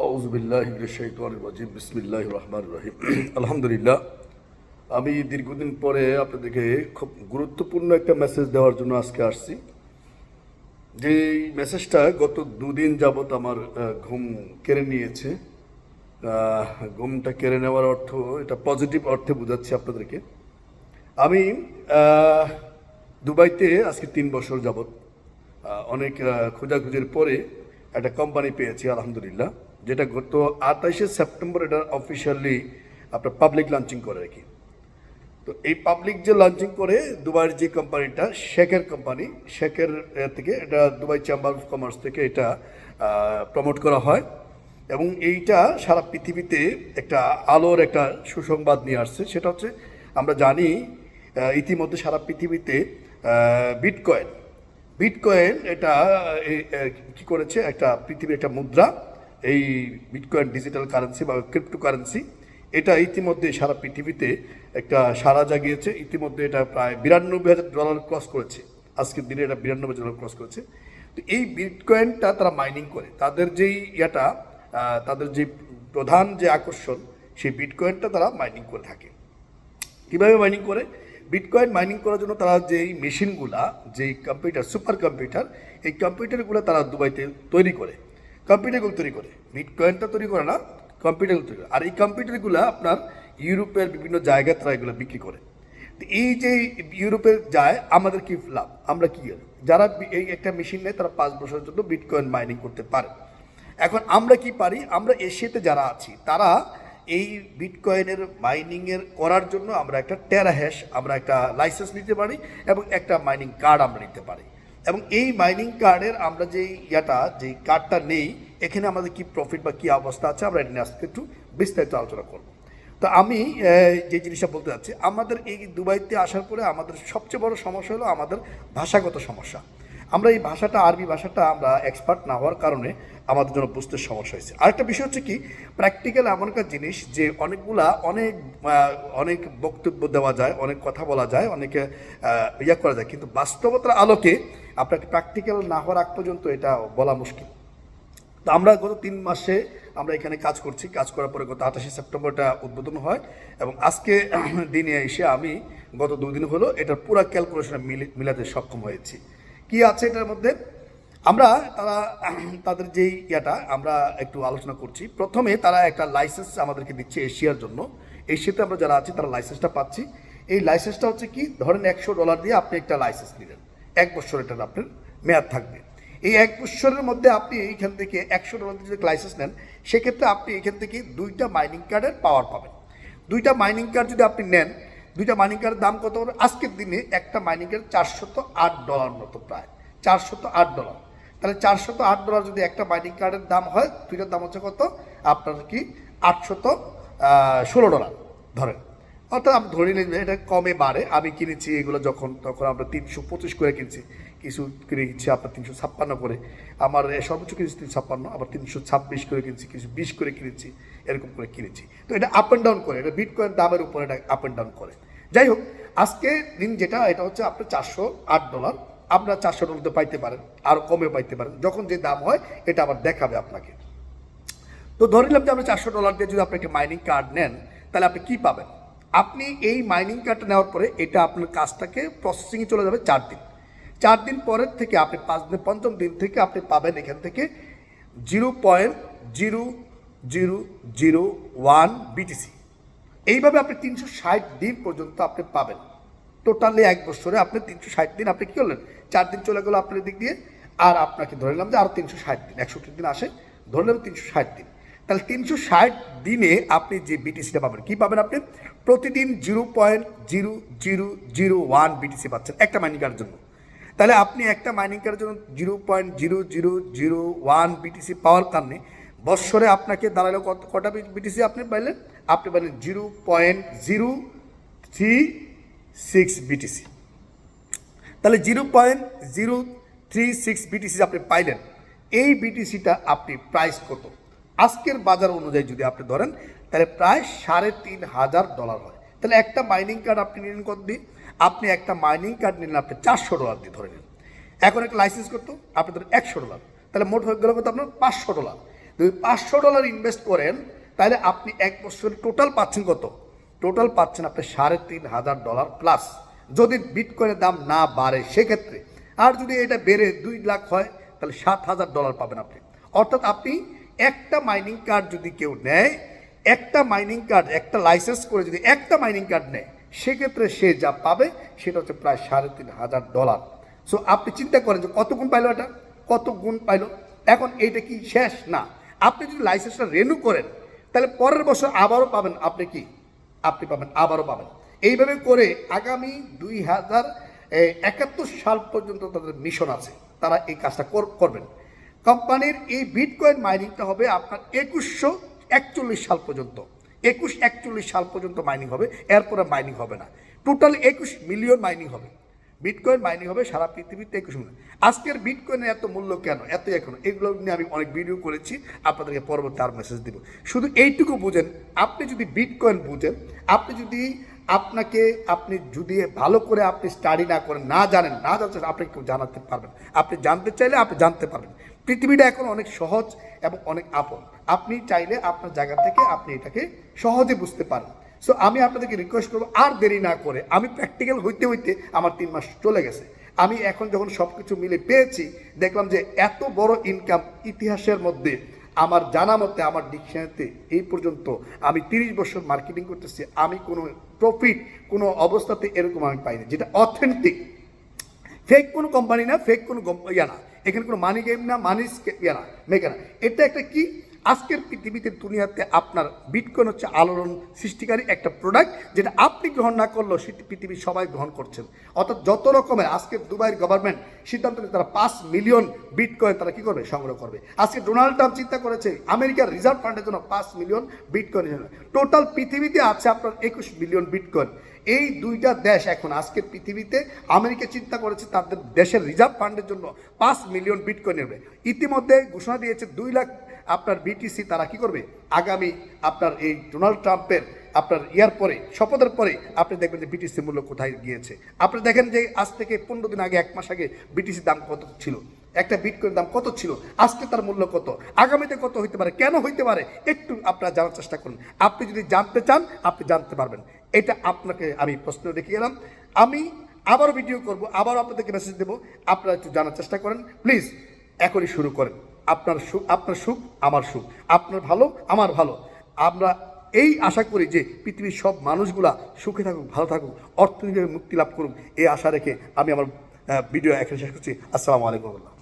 আউযুবিল্লাহি মিনাশ শাইতানির রাজিম বিসমিল্লাহির রহমানির রহিম আলহামদুলিল্লাহ। আমি দীর্ঘদিন পরে আপনাদেরকে খুব গুরুত্বপূর্ণ একটা মেসেজ দেওয়ার জন্য আজকে আসছি। যে মেসেজটা গত দুদিন যাবত আমার ঘুম কেড়ে নিয়েছে। ঘুমটা কেড়ে নেওয়ার অর্থ এটা পজিটিভ অর্থে বোঝাচ্ছি আপনাদেরকে। আমি দুবাইতে আজকে 3 বছর যাবত অনেক খোঁজাখুঁজির পরে একটা কোম্পানি পেয়েছি আলহামদুলিল্লাহ, যেটা গত 28শে সেপ্টেম্বর এটা অফিসিয়ালি আপনার পাবলিক লঞ্চিং করে আর কি। তো এই পাবলিক যে লঞ্চিং করে দুবাইয়ের যে কোম্পানিটা শেখের কোম্পানি, শেখের থেকে এটা দুবাই চেম্বার অফ কমার্স থেকে এটা প্রমোট করা হয় এবং এইটা সারা পৃথিবীতে একটা আলোর একটা সুসংবাদ নিয়ে আসছে। সেটা হচ্ছে আমরা জানি ইতিমধ্যে সারা পৃথিবীতে বিটকয়েন বিটকয়েন এটা কি করেছে, একটা পৃথিবীর একটা মুদ্রা, এই বিটকয়েন ডিজিটাল কারেন্সি বা ক্রিপ্টো কারেন্সি, এটা ইতিমধ্যে সারা পৃথিবীতে একটা সাড়া জাগিয়েছে। ইতিমধ্যে এটা প্রায় $92,000 ক্রস করেছে, আজকের দিনে এটা $92,000 ক্রস করেছে। তো এই বিটকয়েনটা তারা মাইনিং করে, তাদের যেই তাদের যে প্রধান যে আকর্ষণ, সেই বিটকয়েনটা তারা মাইনিং করে থাকে। কীভাবে মাইনিং করে? বিটকয়েন মাইনিং করার জন্য তারা যেই মেশিনগুলা, যেই কম্পিউটার, সুপার কম্পিউটার, এই কম্পিউটারগুলো তারা দুবাইতে তৈরি করে, কম্পিউটারগুলো তৈরি করে, বিটকয়েনটা তৈরি করে না, কম্পিউটারগুলো তৈরি করে। আর এই কম্পিউটারগুলো আপনার ইউরোপের বিভিন্ন জায়গায় তারা এগুলো বিক্রি করে। তো এই যে ইউরোপে যায়, আমাদের কি লাভ? আমরা কি, যারা এই একটা মেশিন নেয় তারা 5 বছরের জন্য বিটকয়েন মাইনিং করতে পারে। এখন আমরা কি পারি? আমরা এশিয়াতে যারা আছি তারা এই বিটকয়েনের মাইনিংয়ের করার জন্য আমরা একটা টেরাহ্যাশ, আমরা একটা লাইসেন্স নিতে পারি এবং একটা মাইনিং কার্ড আমরা নিতে পারি। এবং এই মাইনিং কার্ডের আমরা যেই কার্ডটা নেই, এখানে আমাদের কি প্রফিট বা কী অবস্থা আছে, আমরা এটা নিয়ে আজকে একটু বিস্তারিত আলোচনা করব। তো আমি যে জিনিসটা বলতে চাচ্ছি, আমাদের এই দুবাইতে আসার পরে আমাদের সবচেয়ে বড় সমস্যা হলো আমাদের ভাষাগত সমস্যা। আমরা এই ভাষাটা, আরবি ভাষাটা আমরা এক্সপার্ট না হওয়ার কারণে আমাদের জন্য বুঝতে সমস্যা হয়েছে। আরেকটা বিষয় হচ্ছে কি, প্র্যাকটিক্যাল এমন একটা জিনিস যে অনেক বক্তব্য দেওয়া যায়, অনেক কথা বলা যায়, অনেকে করা যায়, কিন্তু বাস্তবতার আলোকে আপনাকে প্র্যাকটিক্যাল না হওয়ার আগ পর্যন্ত এটা বলা মুশকিল। তো আমরা গত 3 মাসে আমরা এখানে কাজ করছি। কাজ করার পরে গত 28শে সেপ্টেম্বর এটা উদ্বোধন হয় এবং আজকে দিনে এসে আমি গত 2 দিন হলো এটার পুরো ক্যালকুলেশনে মিলাতে সক্ষম হয়েছি। কি আছে এটার মধ্যে, তাদের যেই আমরা একটু আলোচনা করছি। প্রথমে তারা একটা লাইসেন্স আমাদেরকে দিচ্ছে এশিয়ার জন্য। এশিয়াতে আমরা যারা আছি তারা লাইসেন্সটা পাচ্ছি। এই লাইসেন্সটা হচ্ছে কি, ধরেন $100 দিয়ে আপনি একটা লাইসেন্স নিলেন, 1 বছর এটার আপনার মেয়াদ থাকবে। এই 1 বছরের মধ্যে আপনি এইখান থেকে $100 দিয়ে যদি লাইসেন্স নেন, সেক্ষেত্রে আপনি এখান থেকে 2টা মাইনিং কার্ডের পাওয়ার পাবেন। 2টা মাইনিং কার্ড যদি আপনি নেন, 2টা মাইনিং কার্ডের দাম কত? আজকের দিনে একটা মাইনিং কার্ড $408 মতো, প্রায় $408। তাহলে $408 যদি একটা মাইনিং কার্ডের দাম হয়, 2টার দাম হচ্ছে কত আপনার কি $816 ধরেন। অর্থাৎ আপনি ধরে নিলেন এটা কমে বাড়ে। আমি কিনেছি এগুলো তখন আমরা 325 করে কিনছি, কিছু কিনেছি আপনার 356 করে, আমার সর্বোচ্চ কিনেছি 356, আবার 326 করে কিনছি, কিছু 20 করে কিনেছি, এরকম করে কিনেছি। তো এটা আপ অ্যান্ড ডাউন করে, এটা বিটকয়েন দামের উপর এটা আপ অ্যান্ড ডাউন করে। যাই হোক, আজকে দিন যেটা, এটা হচ্ছে আপনার $408। আপনারা $400 পাইতে পারেন, আরও কমে পাইতে পারেন, যখন যে দাম হয় এটা আবার দেখাবে আপনাকে। তো ধরে নিলাম যে আপনি $400 দিয়ে যদি আপনি একটা মাইনিং কার্ড নেন, তাহলে আপনি কি পাবেন? আপনি এই মাইনিং কার্ডটা নেওয়ার পরে এটা আপনার কাজটাকে প্রসেসিংয়ে চলে যাবে 4 দিন। 4 দিন পরের থেকে আপনি 5 দিন, 5ম দিন থেকে আপনি পাবেন এখান থেকে 0.0001 বিটিসি। এইভাবে আপনি 360 দিন পর্যন্ত আপনি পাবেন। টোটালি 1 বছরে আপনি 360 দিন আপনি কী করলেন? 4 দিন চলে গেলো আপনার দিক দিয়ে, আর আপনাকে ধরে নিলাম যে আরও 360 দিন, 61 দিন আসে, ধরে নিলাম 360 দিন। তাহলে 360 দিনে আপনি যে বিটিসিটা পাবেন, কী পাবেন? আপনি প্রতিদিন 0.0001 বিটিসি পাচ্ছেন একটা মাইনিং কার্ডের জন্য। তাহলে আপনি একটা মাইনিং কার্ডের জন্য 0.0001 বিটিসি পাওয়ার কারণে বৎসরে আপনাকে দাঁড়ালো কটা বিটিসি আপনি পাইলেন? আপনি পাইলেন 0.036 বিটিসি। তাহলে 0.036 বিটিসি আপনি পাইলেন। এই বিটিসিটা আপনি প্রাইস কত? আজকের বাজার অনুযায়ী যদি আপনি ধরেন, তাহলে প্রায় $3,500 হয়। তাহলে একটা মাইনিং কার্ড আপনি নিলেন কত দিয়ে? আপনি একটা মাইনিং কার্ড নিলেন আপনি $400 দিয়ে ধরে নিন। এখন একটা লাইসেন্স করতো আপনি ধরেন $100, তাহলে মোট হয়ে গেল কত আপনার? $500। যদি $500 ইনভেস্ট করেন তাহলে আপনি এক বছর টোটাল পাচ্ছেন কত? টোটাল পাচ্ছেন আপনি $3,500 প্লাস, যদি বিটকয়েনের দাম না বাড়ে সেক্ষেত্রে। আর যদি এটা বেড়ে 2 লাখ হয় তাহলে $7,000 পাবেন আপনি। অর্থাৎ আপনি একটা মাইনিং কার্ড যদি কেউ নেয়, একটা মাইনিং কার্ড, একটা লাইসেন্স করে যদি একটা মাইনিং কার্ড নেয়, সেক্ষেত্রে সে যা পাবে সেটা হচ্ছে প্রায় $3,500। সো আপনি চিন্তা করেন যে কত গুণ পাইলো, এটা কত গুণ পাইলো। এখন এইটা কি শেষ না, আপনি যদি লাইসেন্সটা রেনু করেন তাহলে পরের বছর আবারও পাবেন। আপনি পাবেন, আবারও পাবেন। এইভাবে করে আগামী 2071 সাল পর্যন্ত তাদের মিশন আছে, তারা এই কাজটা করবেন। কোম্পানির এই বিটকয়েন মাইনিংটা হবে আপনার 2141 সাল পর্যন্ত, 2141 সাল পর্যন্ত মাইনিং হবে, এরপরে মাইনিং হবে না। টোটাল 21 মিলিয়ন মাইনিং হবে, বিটকয়েন মাইনিং হবে সারা পৃথিবীতে 21 মিলিয়ন। আজকের বিটকয়েনের এত মূল্য কেন, এত এখন, এগুলো নিয়ে আমি অনেক ভিডিও করেছি, আপনাদেরকে পরবর্তী আর মেসেজ দিব। শুধু এইটুকু বুঝেন, আপনি যদি বিটকয়েন বুঝেন, আপনি যদি ভালো করে আপনি স্টাডি না করেন, না জানেন, আপনি কেউ জানাতে পারবেন, আপনি জানতে চাইলে আপনি জানতে পারবেন। পৃথিবীটা এখন অনেক সহজ এবং অনেক আপন, আপনি চাইলে আপনার জায়গা থেকে আপনি এটাকে সহজে বুঝতে পারেন। সো আমি আপনাদেরকে রিকোয়েস্ট করবো আর দেরি না করে, আমি প্র্যাকটিক্যাল হইতে হইতে আমার 3 মাস চলে গেছে। আমি এখন যখন সব কিছু মিলে পেয়েছি, দেখলাম যে এত বড় ইনকাম ইতিহাসের মধ্যে আমার জানা মতে, আমার ডিকশনারিতে এই পর্যন্ত আমি 30 বছর মার্কেটিং করতেছি, আমি কোনো প্রফিট কোনো অবস্থাতে এরকম আমি পাইনি, যেটা অথেন্টিক। ফেক কোনো কোম্পানি না, ফেক কোনো না, এখানে কোনো মানি গেম না, মানি না, মেকে না। এটা একটা কি, আজকের পৃথিবীতে দুনিয়াতে আপনার বিটকয়েন হচ্ছে আলোড়ন সৃষ্টিকারী একটা প্রোডাক্ট, যেটা আপনি গ্রহণ না করলেও সেটি পৃথিবীর সবাই গ্রহণ করছেন। অর্থাৎ যত রকমের, আজকে দুবাইয়ের গভর্নমেন্ট সিদ্ধান্ত নিয়ে তারা 5 মিলিয়ন বিটকয়েন তারা কি করবে, সংগ্রহ করবে। আজকে ডোনাল্ড ট্রাম্প চিন্তা করেছে আমেরিকার রিজার্ভ ফান্ডের জন্য 5 মিলিয়ন বিটকয়েন। টোটাল পৃথিবীতে আছে আপনার 21 মিলিয়ন বিটকয়েন। এই দুইটা দেশ এখন আজকের পৃথিবীতে, আমেরিকা চিন্তা করেছে তাদের দেশের রিজার্ভ ফান্ডের জন্য 5 মিলিয়ন বিটকয়েন নেবে। ইতিমধ্যে ঘোষণা দিয়েছে 2 লাখ আপনার বিটিসি তারা কি করবে, আগামী আপনার এই ডোনাল্ড ট্রাম্পের আপনার পরে, শপথের পরে আপনি দেখবেন যে বিটিসি মূল্য কোথায় গিয়েছে। আপনি দেখেন যে আজ থেকে 15 দিন আগে, 1 মাস আগে বিটিসির দাম কত ছিল, একটা বিটকয়েনের দাম কত ছিল, আজকে তার মূল্য কত, আগামীতে কত হইতে পারে, কেন হইতে পারে, একটু আপনারা জানার চেষ্টা করুন। আপনি যদি জানতে চান আপনি জানতে পারবেন। এটা আপনাকে আমি প্রশ্ন রেখে গেলাম। আমি আবারও ভিডিও করব, আবারও আপনাদেরকে মেসেজ দেবো, আপনারা একটু জানার চেষ্টা করেন প্লিজ। এখনই শুরু করেন। আপনার সুখ আমার সুখ, আপনার ভালো আমার ভালো। আমরা এই আশা করি যে পৃথিবীর সব মানুষগুলা সুখে থাকুক, ভালো থাকুক, অর্থনৈতিকভাবে মুক্তি লাভ করুক, এই আশা রেখে আমি আমার ভিডিও এখানে শেষ করছি। আসসালামু আলাইকুম।